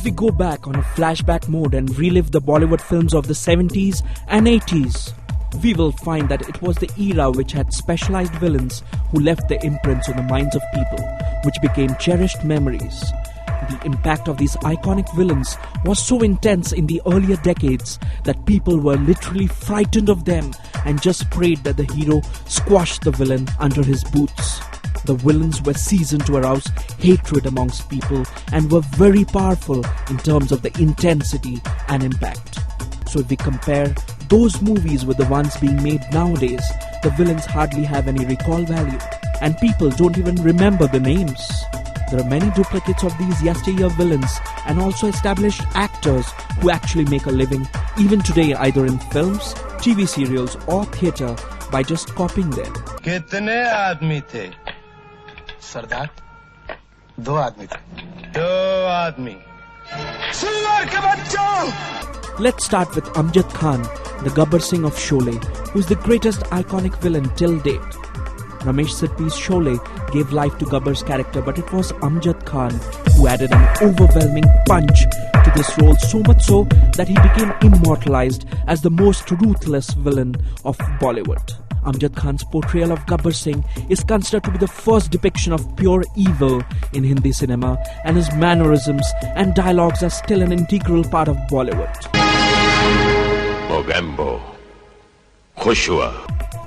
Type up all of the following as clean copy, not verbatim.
we go back on a flashback mode and relive the Bollywood films of the 70s and 80s, we will find that it was the era which had specialized villains who left their imprints on the minds of people, which became cherished memories. The impact of these iconic villains was so intense in the earlier decades that people were literally frightened of them and just prayed that the hero squashed the villain under his boots. The villains were seasoned to arouse hatred amongst people and were very powerful in terms of the intensity and impact. So if we compare those movies with the ones being made nowadays, the villains hardly have any recall value, and people don't even remember the names. There are many duplicates of these yesteryear villains and also established actors who actually make a living even today, either in films, TV serials or theatre, by just copying them. कितने आदमी थे? सरदार, 2 आदमी थे। 2 आदमी। सुअर के बच्चों! Let's start with Amjad Khan, the Gabbar Singh of Sholay, who is the greatest iconic villain till date. Ramesh Sippy's Sholay gave life to Gabbar's character, but it was Amjad Khan who added an overwhelming punch to this role, so much so that he became immortalized as the most ruthless villain of Bollywood. Amjad Khan's portrayal of Gabbar Singh is considered to be the first depiction of pure evil in Hindi cinema, and his mannerisms and dialogues are still an integral part of Bollywood. Mogambo. Khushua.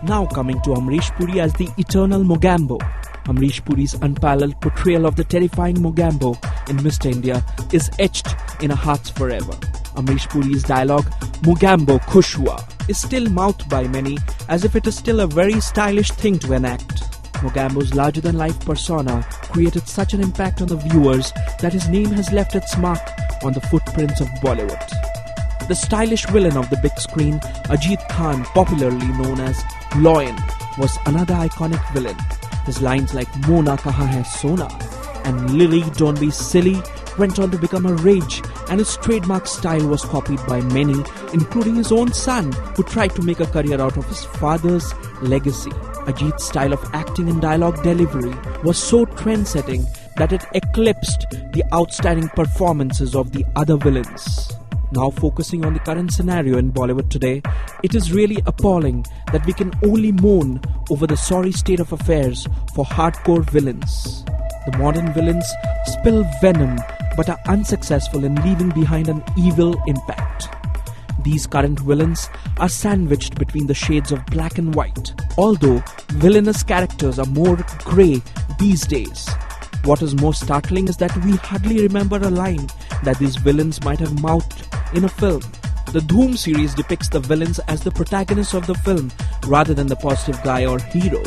Now coming to Amrish Puri as the eternal Mogambo. Amrish Puri's unparalleled portrayal of the terrifying Mogambo in Mr. India is etched in our hearts forever. Amrish Puri's dialogue, Mogambo Khushua, is still mouthed by many as if it is still a very stylish thing to enact. Mogambo's larger-than-life persona created such an impact on the viewers that his name has left its mark on the footprints of Bollywood. The stylish villain of the big screen, Ajit Khan, popularly known as Loyan, was another iconic villain. His lines like Mona kahan hai sona and Lily don't be silly went on to become a rage, and his trademark style was copied by many, including his own son, who tried to make a career out of his father's legacy. Ajit's style of acting and dialogue delivery was so trend-setting that it eclipsed the outstanding performances of the other villains. Now focusing on the current scenario in Bollywood today, it is really appalling that we can only moan over the sorry state of affairs for hardcore villains. The modern villains spill venom but are unsuccessful in leaving behind an evil impact. These current villains are sandwiched between the shades of black and white, although villainous characters are more grey these days. What is more startling is that we hardly remember a line that these villains might have mouthed in a film. The Dhoom series depicts the villains as the protagonists of the film rather than the positive guy or hero.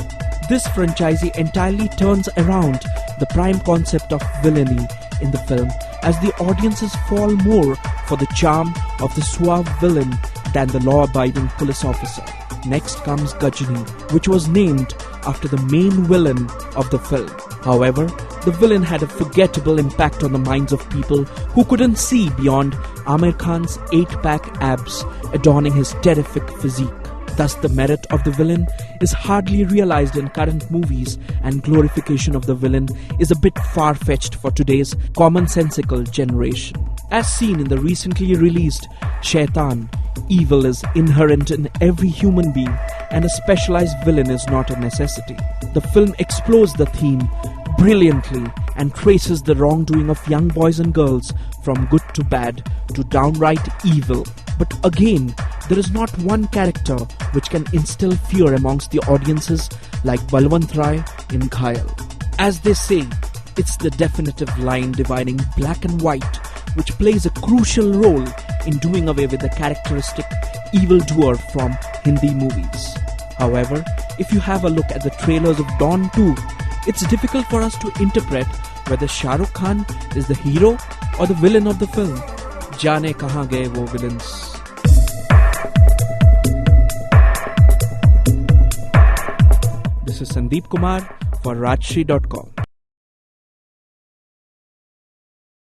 This franchise entirely turns around the prime concept of villainy in the film, as the audiences fall more for the charm of the suave villain than the law-abiding police officer. Next comes Gajini, which was named after the main villain of the film. However, the villain had a forgettable impact on the minds of people who couldn't see beyond Amir Khan's 8-pack abs adorning his terrific physique. Thus, the merit of the villain is hardly realized in current movies, and glorification of the villain is a bit far-fetched for today's commonsensical generation. As seen in the recently released Shaitan, evil is inherent in every human being, and a specialized villain is not a necessity. The film explores the theme brilliantly and traces the wrongdoing of young boys and girls from good to bad to downright evil. But again, there is not one character which can instill fear amongst the audiences like Balwant Rai in Ghayal. As they say, it's the definitive line dividing black and white which plays a crucial role in doing away with the characteristic evildoer from Hindi movies. However, if you have a look at the trailers of Dawn 2, it's difficult for us to interpret whether Shah Rukh Khan is the hero or the villain of the film. Jaane kahan gaye wo villains. This is Sandeep Kumar for Rajshri.com.